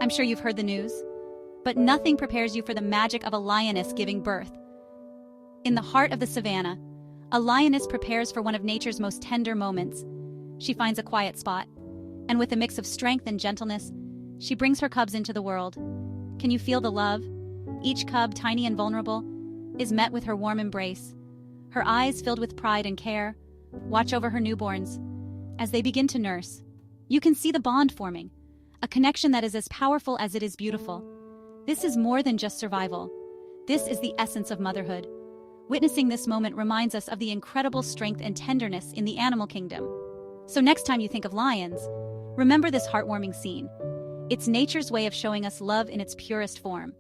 I'm sure you've heard the news, but nothing prepares you for the magic of a lioness giving birth. In the heart of the savannah, a lioness prepares for one of nature's most tender moments. She finds a quiet spot, and with a mix of strength and gentleness, she brings her cubs into the world. Can you feel the love? Each cub, tiny and vulnerable, is met with her warm embrace. Her eyes filled with pride and care watch over her newborns. As they begin to nurse, you can see the bond forming, a connection that is as powerful as it is beautiful. This is more than just survival. This is the essence of motherhood. Witnessing this moment reminds us of the incredible strength and tenderness in the animal kingdom. So next time you think of lions, remember this heartwarming scene. It's nature's way of showing us love in its purest form.